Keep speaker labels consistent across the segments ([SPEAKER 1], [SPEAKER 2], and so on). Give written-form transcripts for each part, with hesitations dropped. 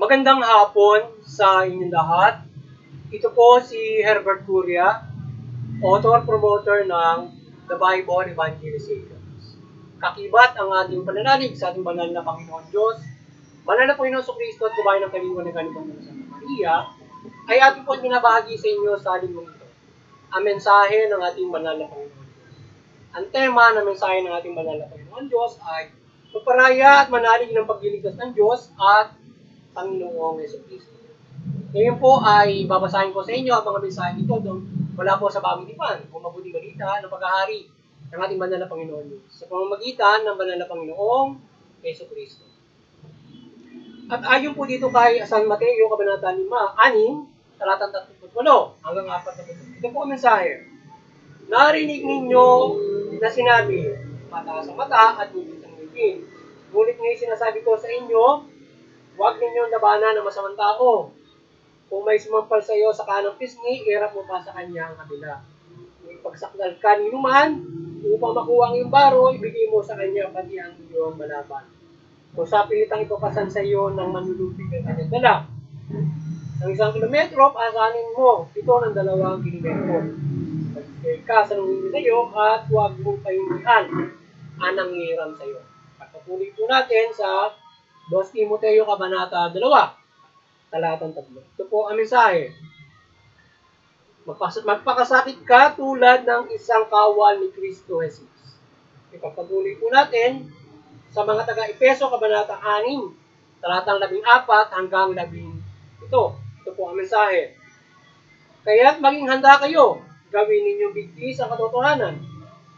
[SPEAKER 1] Magandang hapon sa inyong lahat. Ito po si Herbert Curia, author-promoter ng The Bible Evangelizations. Kakibat ang ating pananalig sa ating banal na Panginoon Diyos, banal na Panginoon Kristo at Gabay ng Kalingwan ng Kalibang ng Santa Maria, ay ating po binabahagi sa inyo sa lingkong ito. Ang mensahe ng ating banal na Panginoon Diyos. Ang tema ng mensahe ng ating banal na Panginoon Diyos ay magparaya at manalig ng pagliligtas ng Diyos at Panginoong Jesucristo. Ngayon po ay babasahin ko sa inyo ang mga mensahe ito wala po sa Bagong Tipan o mabuting balita ng paghahari ng ating banal na Panginoon Diyos sa pamamagitan ng banal na Panginoong Jesucristo. At ayon po dito kay San Mateo, Kabanata 5, talatang 38 hanggang 40. Ito po ang mensahe. Narinig ninyo na sinabi, mata sa mata at ngipin sa ngipin. Ngunit ngayon sinasabi ko sa inyo, huwag ninyong labanan ng masamang tao. Kung may sumampal sa iyo sa kanang pisngi, irap mo pa sa kanya ang kabila. Kung ipagsakdal ka ni man, upang makuha ang iyong baro, ibigay mo sa kanya pati ang iyong balaban. Kung sa pilitang ipapasan sa iyo ng manlulupig ang kanyang dala, ng 1 kilometro, pasanin mo, ito ng 2 kilometro. Pagkikay ka sa nangyayari sa iyo, at huwag mong pahingihan ang nanghihiram sa iyo. Pagpatuloy po natin sa 2 Timoteo, Kabanata 2, talatang 3. Ito po ang mensahe. Magpakasakit ka tulad ng isang kawal ni Kristo Jesus. Ipagpatuloy po natin sa mga taga-Epeso, Kabanata 6, talatang 14 hanggang 17. Ito po ang mensahe. Kaya't maging handa kayo, gawin ninyong bigtis ang katotohanan.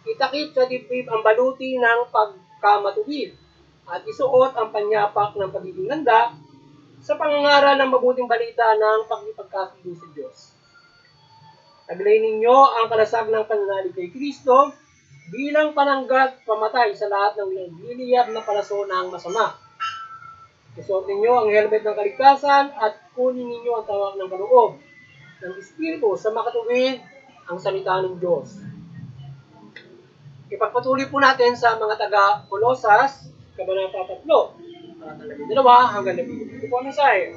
[SPEAKER 1] Itakip sa dibdib ang baluti ng pagkamatuwid at isuot ang panyapak ng pagiging handa sa pangangaral ng mabuting balita ng pagkipagkasundo sa Diyos. Taglay ninyo ang kalasag ng pananalig kay Kristo bilang pananggat pamatay sa lahat ng nagliliyab na palaso ng masama. Isuot ninyo ang helmet ng kaligtasan at kunin ninyo ang tawag ng kaloob ng Espiritu sa makatuwid ang salita ng Diyos. Ipagpatuloy po natin sa mga taga-Kolosas, Kabanata 3, talatang 12 hanggang 15. Ito po ang mensahe.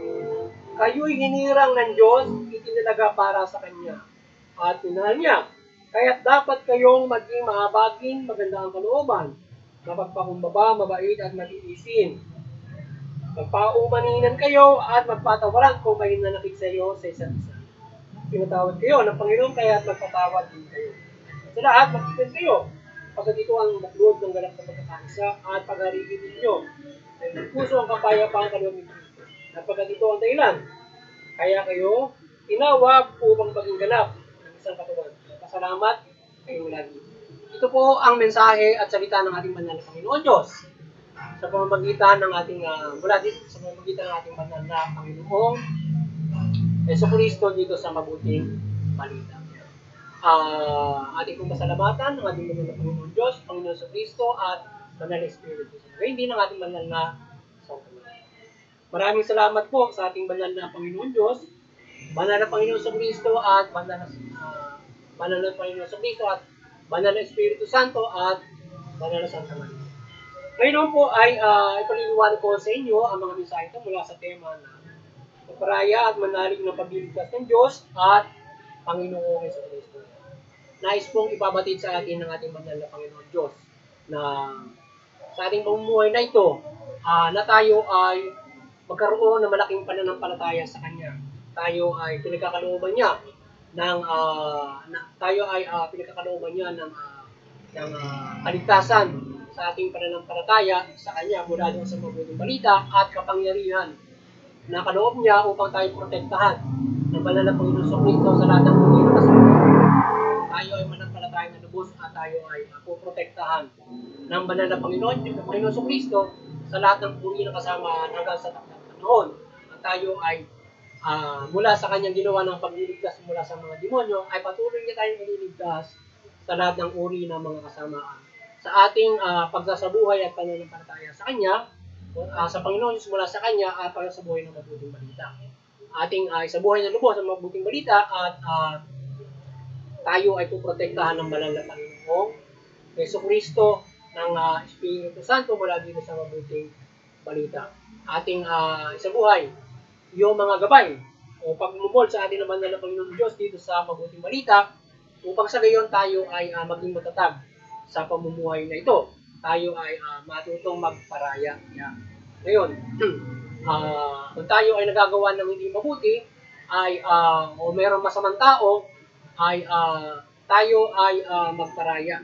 [SPEAKER 1] Kayo'y hinirang ng Diyos, itinalaga para sa Kanya, at minahal niya. Kaya't dapat kayong maging mahabagin, maganda ang kalooban, mapagpakumbaba, mabait at matitiisin. Magpaumaninan kayo at magpatawaran kung may nanakit sa iyo sa isa't isa. Pinatawad kayo ng Panginoon, kaya't magpatawad din kayo. Sa lahat, magtitin kayo. Pagkat ito ang maklod ng ganap na pagkakaisa at pag-harigin ninyo ay puso ang kapayapaan kaloob ni Kristo. At pagkat ito ang dahilan, kaya kayo tinawag upang maging ganap ng isang katawan. Pasalamat kayong lagi. Ito po ang mensahe at salita ng ating banal na Panginoon Diyos sa pamamagitan ng ating sa pamamagitan ng ating banal na Panginoong Jesucristo dito sa mabuting balita. Ating pong pasalamatan ng ating banal na Panginoon Diyos, Panginoon sa Kristo at banal na Espiritu. Hindi ng ating banal na Santa Maria. Maraming salamat po sa ating banal na Panginoon Diyos, banal na Panginoon sa Kristo at banal na Panginoon sa Kristo at banal na Espiritu Santo at banal na Santa Maria. Ngayon po ay ipaliliwanag ko sa inyo ang mga mensahe ito mula sa tema na magparaya at manalig ng pagliligtas ng Diyos at Panginoong Jesucristo. Nais pong ibabatid sa atin ng ating banal na Panginoon Diyos na sa ating pamumuhay na ito, na tayo ay magkaroon ng malaking pananampalataya sa Kanya. Tayo ay pinagkakalooban niya ng kaligtasan sa ating pananampalataya sa Kanya mula doon sa mabuting balita at kapangyarihan na kaloob niya upang tayo protektahan ng banal na Panginoon sa Kristo sa lahat ng uri ng kasama. Tayo ay manampalataya na lubos at tayo ay poprotektahan ng banal na Panginoon sa Kristo sa lahat ng uri ng kasamaan hanggang sa takdang panahon. At tayo ay mula sa kanyang ginawa ng pagliligtas mula sa mga demonyo, ay patuloy niya tayong ililigtas sa lahat ng uri ng mga kasamaan. Sa ating pagsasabuhay at pananampalataya sa Kanya, sa Panginoon Diyos mula sa Kanya at para sa buhay ng mabuting balita. Ating isabuhay ng lubos sa mabuting balita at tayo ay puprotektahan ng banal na Panginoong Jesucristo ng Espiritu Santo mula dito sa mabuting balita. Ating isabuhay yung mga gabay o pagmumol sa atin naman ng Panginoon Diyos dito sa mabuting balita upang sa gayon tayo ay maging matatag sa pamumuhay na ito. Tayo ay matutong magparaya. Yeah. Ngayon, kung tayo ay nagagawa ng hindi mabuti, ay o mayroong masamang tao, ay tayo ay magparaya.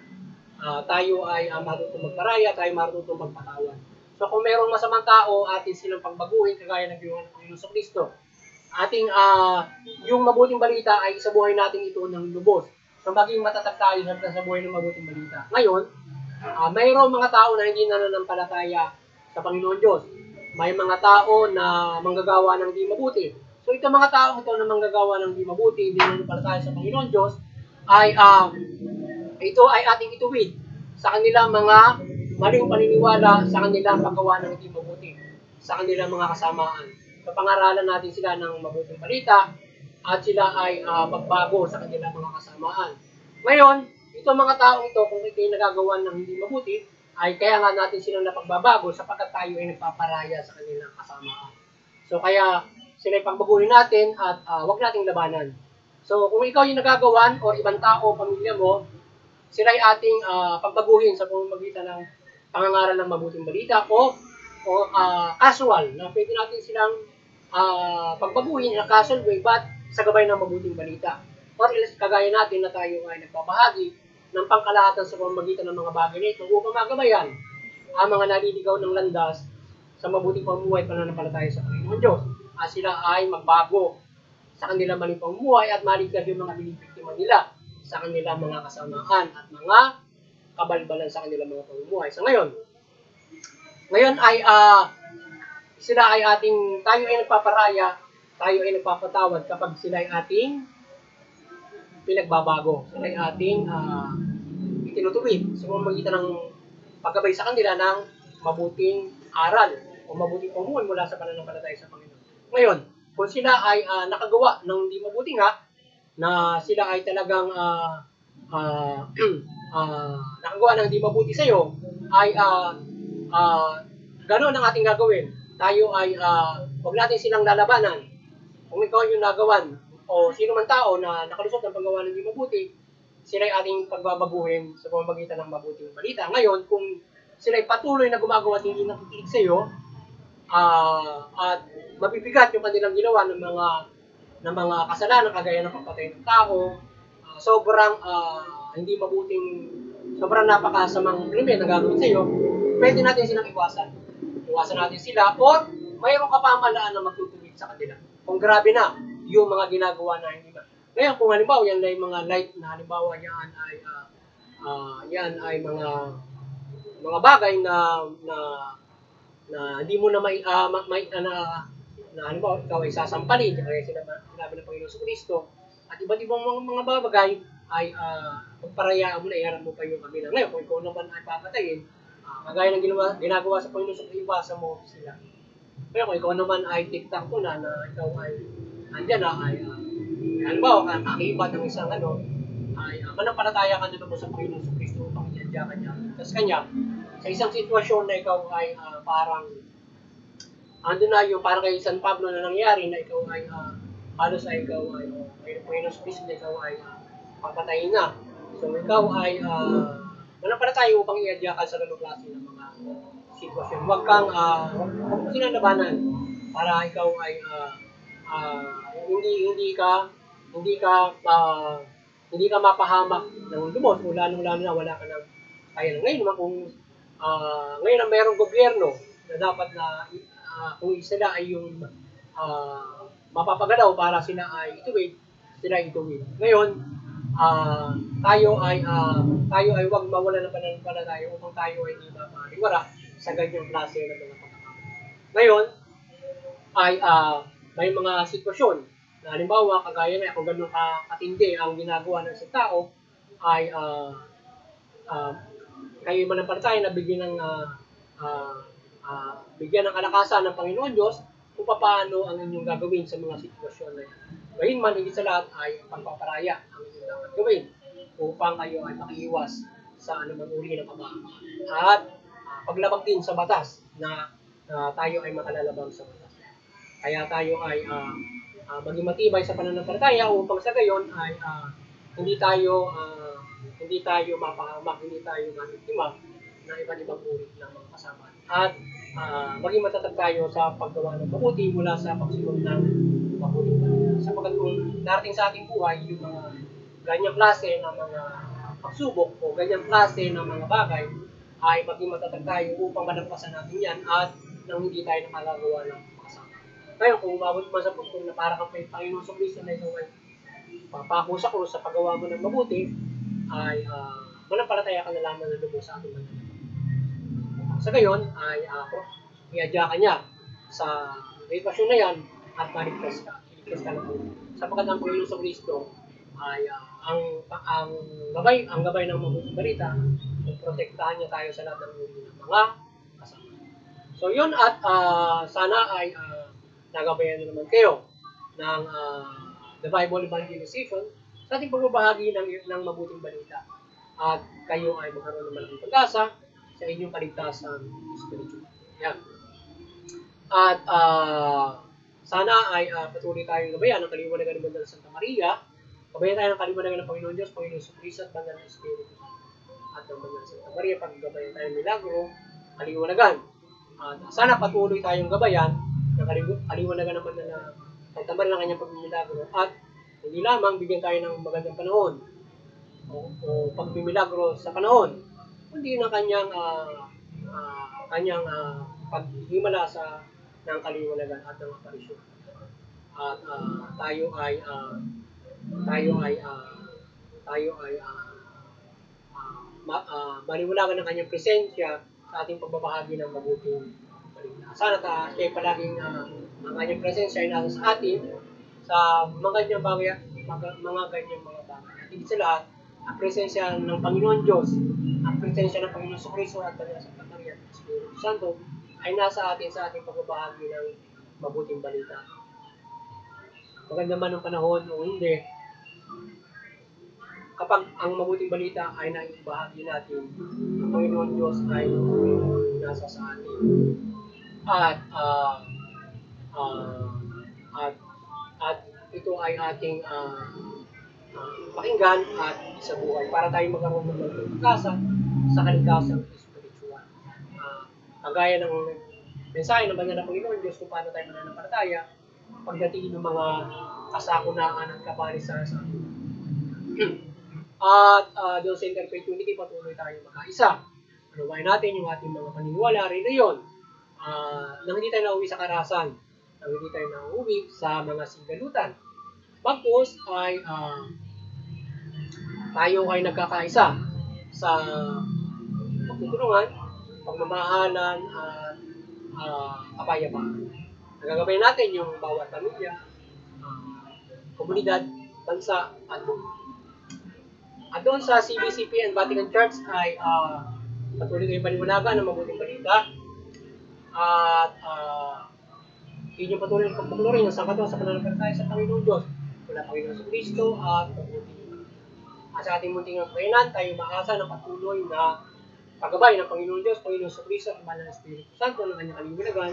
[SPEAKER 1] Tayo ay marunong magparaya, tayo marunong magpatawad. So kung mayroong masamang tao, atin silang pagbaguhin kagaya ng ginawa ng Panginoon Kristo. Ating yung mabuting balita ay sa buhay natin ito ng lubos. So maging matatag tayo sa buhay ng mabuting balita. Ngayon, mayroong mga tao na hindi nananampalataya sa Panginoon Diyos. May mga tao na manggagawa ng di mabuti. So itong mga tao ito na manggagawa ng di mabuti, hindi nananampalataya sa Panginoon Diyos, ay ito ay ating ituwid sa kanilang mga maling paniniwala, sa kanilang paggawa ng hindi mabuti, sa kanilang mga kasamaan. Papangaralan natin sila ng mabuting balita at sila ay magbago sa kanilang mga kasamaan. Ngayon, itong mga tao ito, kung ito ay nagagawa ng hindi mabuti, ay kaya nga natin silang napagbabago sapagkat tayo ay nagpaparaya sa kanilang kasamaan. So kaya sila ay pagbaguhin natin at wag nating labanan. So kung ikaw yung nagagawan o ibang tao, pamilya mo, sila ay ating pagbaguhin sa pamamagitan ng pangangaral ng mabuting balita o casual na pwede natin silang pagbaguhin na casual way but sa gabay ng mabuting balita. Or else kagaya natin na tayo ay nagbabahagi ng pangkalahatan sa pamamagitan ng mga bagay nito upang magabayan ang mga naliligaw ng landas sa mabuting pamumuhay at pananampalataya sa Panginoon Diyos. Sila ay magbago sa kanilang maling pamumuhay at maligtas yung mga binibiktima nila sa kanilang mga kasamaan at mga kabalbalan sa kanilang mga pamumuhay. So ngayon ay tayo ay nagpaparaya, tayo ay nagpapatawad kapag sila ay ating pinagbabago. Sila ay ating itinutuwid sa pamamagitan ng paggabay sa kanila ng mabuting aral o mabuting pamumuhay mula sa pananampalataya sa Panginoon. Ngayon, kung sila ay nakagawa ng hindi mabuti nga, na sila ay talagang nakagawa ng hindi mabuti sa iyo, ay ganoon ang ating gagawin. Tayo ay wag natin silang lalabanan. Kung ikaw yung nagawan o sino man tao na nakalusot ng paggawa ng hindi mabuti, sila ay ating pagbabaguhin sa pamamagitan ng mabuting balita. Ngayon, kung sila ay patuloy na gumagawa at hindi nakikinig sa iyo, at mabibigat yung kanilang ginawa ng mga kasalanan kagaya ng pagpatay ng tao, sobrang sobrang napakasamang krimen na gagawin sa iyo, pwede natin silang iwasan. Iwasan natin sila or mayroong kapamahalaan na magtutuwid sa kanila. Kung grabe na yung mga ginagawa na hindi ba. Ngayon, kung halimbawa yan ay mga light na halimbawa yan ay mga bagay na hindi mo na na halimbawa ikaw ay sasampalin, kaya sinabi ng Panginoon Kristo, at iba't ibang mga bagay ay pagparayaan mo na, iharap mo pa yung kabila. Ngayon, kung ikaw naman ay papatayin, kagaya ng ginagawa sa Panginoon Kristo, iwasan mo sila. Kaya kung ikaw naman ay tiktak mo na ikaw ay andyan na, ay halimbawa, kakibat ng isang ay manampalataya ka na mo sa Panginoon Kristo upang iadya ka niya. Tapos kanya, sa isang sitwasyon na ikaw ay parang andun na yung parang kay San Pablo na nangyari na ikaw ay halos ay ikaw ay Panginoon Kristo na ikaw ay papatayin na. So ikaw ay manampalataya upang iadya ka sa ganung klase ng mga sitwasyon. Huwag mo silang labanan para ikaw ay hindi ka mapahamak ng lubos o lalong-lalo na wala ka ng kaya. Ngayon naman kung ngayon na mayroong gobyerno na dapat na kung sila ay yung mapapagalaw para sila ay ituwid. Ngayon, tayo ay huwag mawala ng pananampalataya upang tayo ay hindi mapaliwara sa ganyang klase ng mga pagkakataon. Ngayon, ay may mga sitwasyon na halimbawa kagaya na kung gano'n katindi ang ginagawa ng isang tao ay kayo manampalataya na bigyan ng kalakasan ng Panginoon Diyos kung paano ang inyong gagawin sa mga sitwasyon na yan. Gayun man, higit sa lahat ay pagpaparaya ang inyong dapat gawin upang kayo ay makiiwas sa anumang uri ng kapahamakan. At paglabag din sa batas na tayo ay makalalabang sa batas. Kaya tayo ay maging matibay sa pananampalataya upang sa gayon ay hindi tayo mapahamak, hindi tayo matitimag ng iba't ibang uri ng mga kasama. At maging matatag tayo sa paggawa ng mabuti mula sa pagsunod ng mabuting balita. Sapagkat kung darating sa ating buhay yung mga ganyang klase ng mga pagsubok o ganyang klase ng mga bagay, ay maging matatag tayo upang malagpasan natin yan at nang hindi tayo nakagagawa ng kasama. Ngayon, kung umabot mo sa punto na para kang Panginoon sa Kristo na ikaw ay papako sa krus sa paggawa mo ng mabuti, ay manampalataya ka na lamang na lubos sa ating mananampalataya. Sa gayon, ay iadya ka niya sa relasyon na yan at maligtas ka. Iligtas ka ng buhay. Sapagkat ang Panginoon sa Kristo ay ang gabay ng mabuting balita, protektahan niya tayo sa lahat ng uri ng mga kasama. So yun, at sana ay nagabayan na naman kayo ng The Bible Evangelization sa ating pagbabahagi ng mabuting balita. At kayo ay magkaroon ng malaking pag-asa sa inyong kaligtasan spiritual. Yan. At sana ay patuloy tayong gabayan ng kaliwanagan ng Banal na Santa Maria. Gabayan tayo ng kaliwanagan ng Panginoon Diyos, Panginoon Jesucristo at Banal na Espiritu. At ng Banal na Santa Maria, paggabayan tayo ng milagro, kaliwanagan. At sana patuloy tayong gabayan ng kaliwanagan ng Banal na Santa Maria ng kanyang pagmimilagro. At hindi lamang bigyan tayo ng magandang panahon o pagmimilagro sa panahon, kundi ng kanyang paghimala ng kaliwanagan at ng aparisyon. At tayo ay maliwanagan ng kanyang presensya sa ating pagbabahagi ng mabuting balita. Sana siya palaging ang kanyang presensya ay nasa sa atin sa mga ganyang bagay. At higit sa lahat, ang presensya ng Panginoon Diyos, ang presensya ng Panginoon Jesucristo at Banal na Santa Maria at Espiritu Santo ay nasa atin sa ating pagbabahagi ng mabuting balita. Maganda man ang panahon o hindi, kapag ang mabuting balita ay naibahagi natin, ang Panginoon Diyos ay nasa sa atin. At ito ay ating pakinggan at sa buhay para tayo magkaroon ng pagkakasan sa kaligtasang spiritual. Kagaya ng mensahe ng Banal na Panginoon Diyos kung paano tayo mananampalataya pagdating ng mga kasakunaan at kabalisan sa ating at doon sa Interfaith Unity, patuloy tayo magkaisa. Anubayan natin yung ating mga paniniwala rin na yun. Nang hindi tayo nauwi sa karahasan, nang hindi tayo nauwi sa mga sigalutan. Bagkus ay tayo ay nagkakaisa sa pagtutulungan, pagmamahalan at kapayapaan. Nagagabay natin yung bawat pamilya, komunidad, bansa at mundo. At doon sa CBCP and Vatican Church ay patuloy kayong paliwanagan ng mabuting balita. At inyong patuloy ng pagpapatuloy ng sangkatuan sa pananampalataya sa Panginoon Diyos. Mula Panginoon sa Kristo at mabuting. At sa ating munting kayanan, tayo maasa ng patuloy na paggabay ng Panginoon Diyos, Panginoon sa Kristo at Banal na Espiritu Santo ng kanyang kaliwanagan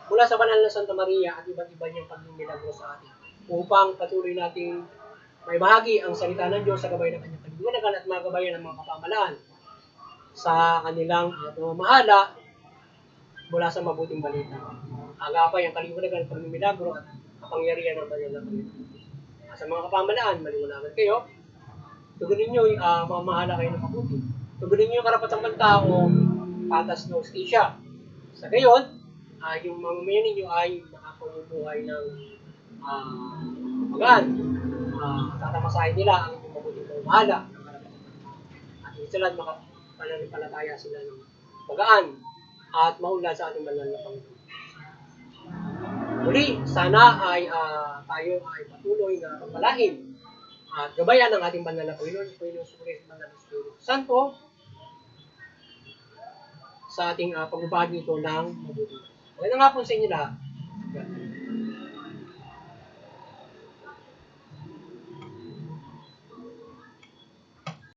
[SPEAKER 1] mula sa Banal na Santa Maria at iba't iba niyang pagmimilagro sa atin upang patuloy nating may bahagi ang salita ng Diyos sa gabay ng kanyang kaliwanagan at magabayan ng mga kapamalaan sa kanilang pamamahala mula sa mabuting balita. Agapay ang kaliwanagan, pagmimilagro at kapangyarihan ng Banal na Panginoon. Sa mga kapamalaan, maliwanagan kayo. Tugunin nyo, mamahala kayo ng mabuti. Tugunin nyo yung karapatang pantao, patas na ustisya. Sa gayon, yung mga mayan ninyo ay makapumuhay ng magaan. Tatamasahin nila ang inyong mabuting pamamahala ng karapatang pantao. At hindi sila makapananampalataya sila ng magaan at maunlad sa ating banal na Panginoon. Muli, sana ay tayo ay patuloy na pagpalain at gabayan ng ating banal na Panginoon, Panginoon Jesucristo, Banal na Espiritu Santo sa ating pagbabahagi ito ng mabuti. Magandang hapon sa inyo lahat.